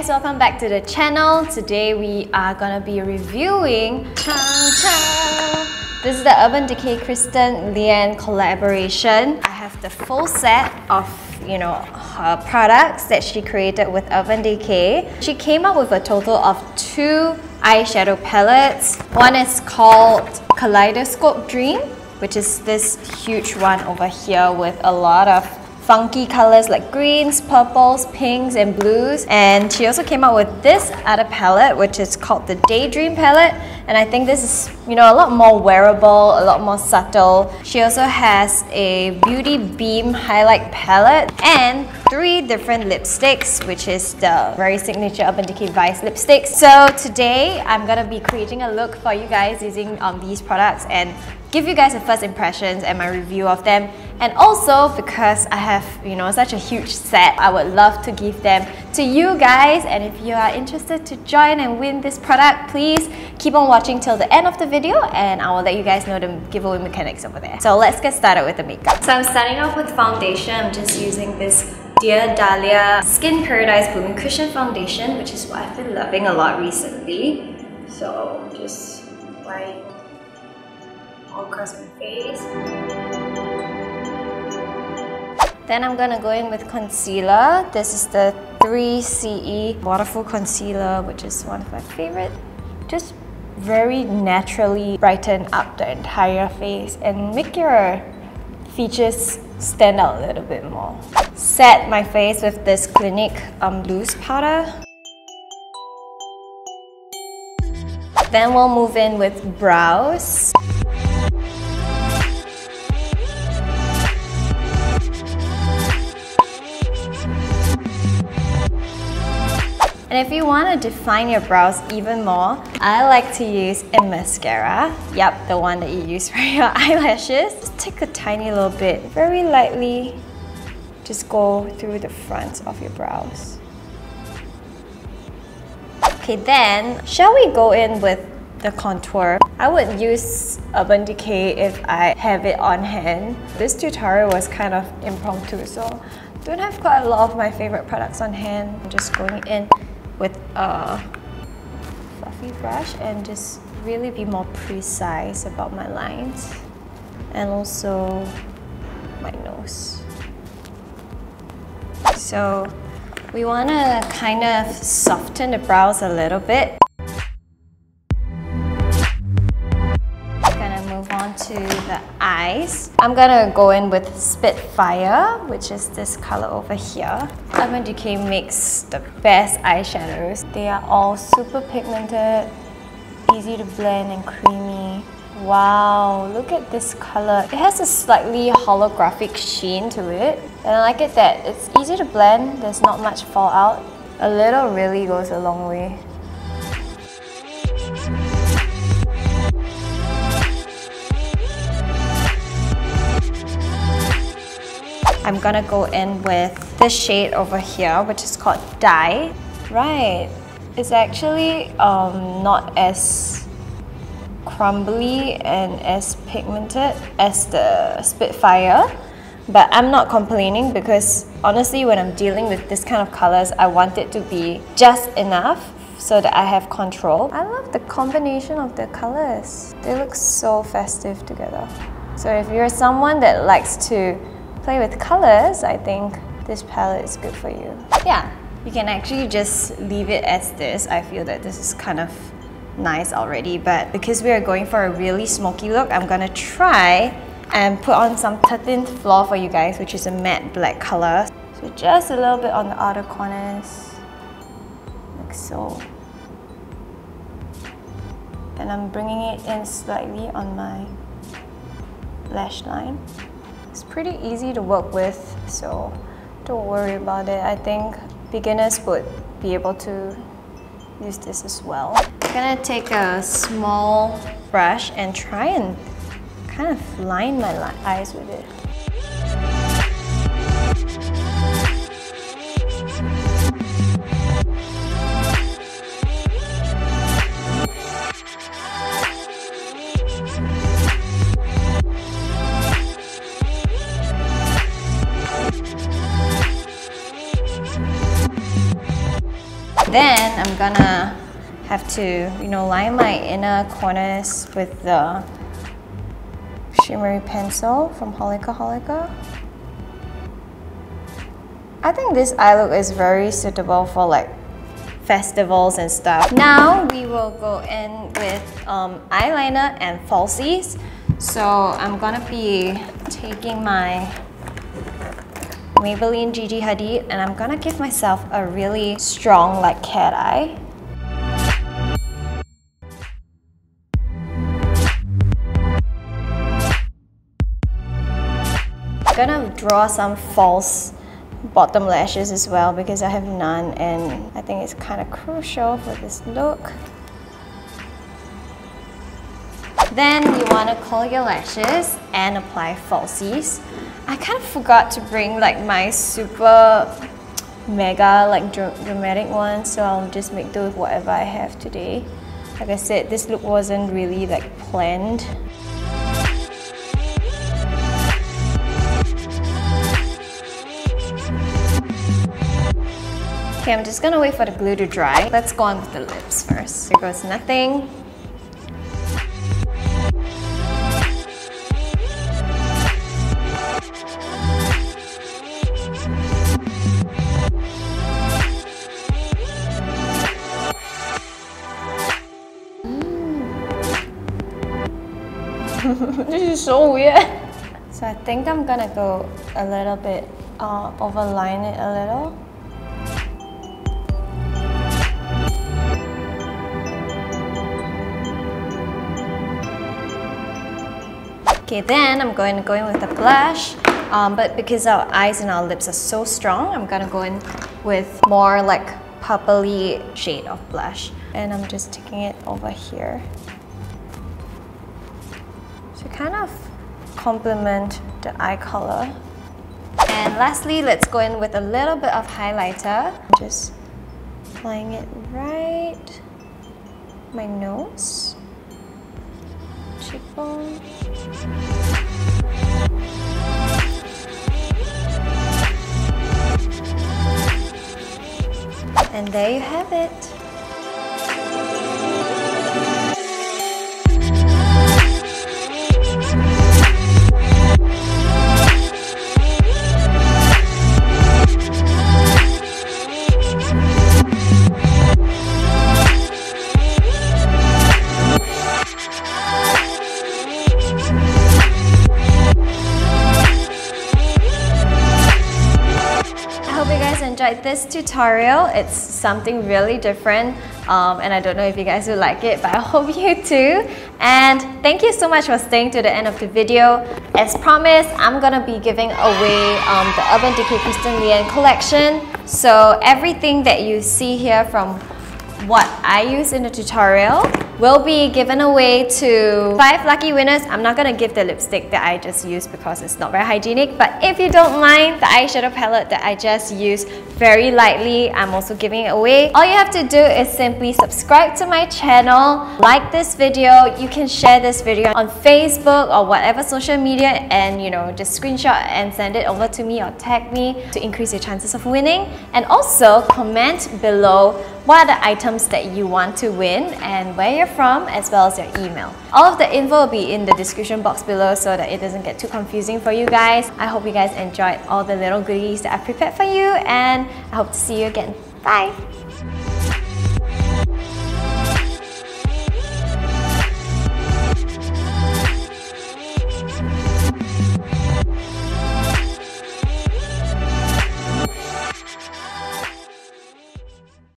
guys, welcome back to the channel. Today we are gonna be reviewing this is the Urban Decay Kristen Leanne collaboration. I have the full set of her products that she created with Urban Decay. She came up with a total of 2 eyeshadow palettes. One is called Kaleidoscope Dream, which is this huge one over here with a lot of funky colors like greens, purples, pinks and blues. And she also came out with this other palette, which is called the Daydream palette. And I think this is, a lot more wearable, a lot more subtle. She also has a Beauty Beam highlight palette and 3 different lipsticks, which is the very signature Urban Decay Vice lipsticks. So today I'm gonna be creating a look for you guys using these products and give you guys the first impressions and my review of them. And also because I have, such a huge set, I would love to give them to you guys. And if you are interested to join and win this product, please keep on watching till the end of the video and I will let you guys know the giveaway mechanics over there. So let's get started with the makeup. So I'm starting off with foundation. I'm just using this Dear Dahlia Skin Paradise Blooming Cushion Foundation, which is what I've been loving a lot recently. So just applying all across my face. Then I'm gonna go in with concealer. This is the 3CE Waterful Concealer, which is one of my favorite. Just very naturally brighten up the entire face and make your features stand out a little bit more. Set my face with this Clinique loose powder. Then we'll move in with brows. And if you want to define your brows even more, I like to use a mascara. Yep, the one that you use for your eyelashes. Just take a tiny little bit, very lightly, just go through the front of your brows. Okay, then, shall we go in with the contour? I would use Urban Decay if I have it on hand. This tutorial was kind of impromptu, so don't have quite a lot of my favorite products on hand. I'm just going in with a fluffy brush and just really be more precise about my lines and also my nose. So we want to kind of soften the brows a little bit. Gonna move on to the eyes. I'm gonna go in with Spitfire, which is this color over here. Urban Decay makes the best eyeshadows. They are all super pigmented, easy to blend and creamy. Wow, look at this color. It has a slightly holographic sheen to it. And I like it that it's easy to blend, there's not much fallout. A little really goes a long way. I'm gonna go in with this shade over here, which is called Dye. Right, it's actually not as crumbly and as pigmented as the Spitfire, but I'm not complaining because honestly when I'm dealing with this kind of colors, I want it to be just enough so that I have control. I love the combination of the colors. They look so festive together. So if you're someone that likes to play with colors, I think this palette is good for you. Yeah, you can actually just leave it as this. I feel that this is kind of nice already, but because we are going for a really smoky look, I'm gonna try and put on some 13th Floor for you guys, which is a matte black color. So just a little bit on the outer corners, like so. And I'm bringing it in slightly on my lash line. It's pretty easy to work with, so don't worry about it. I think beginners would be able to use this as well. I'm gonna take a small brush and try and kind of line my eyes with it. Then I'm gonna have to, line my inner corners with the shimmery pencil from HOLIKA. I think this eye look is very suitable for like festivals and stuff. Now we will go in with eyeliner and falsies. So I'm gonna be taking my Maybelline Gigi Hadid and I'm gonna give myself a really strong like cat eye. I'm gonna draw some false bottom lashes as well because I have none and I think it's kind of crucial for this look. Then you want to curl your lashes and apply falsies. I kind of forgot to bring like my super mega like dramatic one, so I'll just make do with whatever I have today. Like I said, this look wasn't really like planned. Okay, I'm just gonna wait for the glue to dry. Let's go on with the lips first. Here goes nothing. This is so weird. So I think I'm gonna go a little bit, overline it a little. Okay, then I'm going to go in with a blush, but because our eyes and our lips are so strong, I'm going to go in with more like purpley shade of blush. And I'm just taking it over here to kind of complement the eye color. And lastly, let's go in with a little bit of highlighter. Just applying it right my nose, cheekbone. And there you have it. Enjoyed this tutorial. It's something really different and I don't know if you guys will like it, but I hope you too. And thank you so much for staying to the end of the video. As promised, I'm gonna be giving away the Urban Decay Kristen Leanne collection. So everything that you see here from what I use in the tutorial will be given away to 5 lucky winners. I'm not gonna give the lipstick that I just used because it's not very hygienic, but if you don't mind the eyeshadow palette that I just used very lightly, I'm also giving it away. All you have to do is simply subscribe to my channel, like this video, you can share this video on Facebook or whatever social media and just screenshot and send it over to me or tag me to increase your chances of winning. And also comment below what are the items that you want to win and where you're from, as well as your email. All of the info will be in the description box below so that it doesn't get too confusing for you guys. I hope you guys enjoyed all the little goodies that I prepared for you and I hope to see you again. Bye!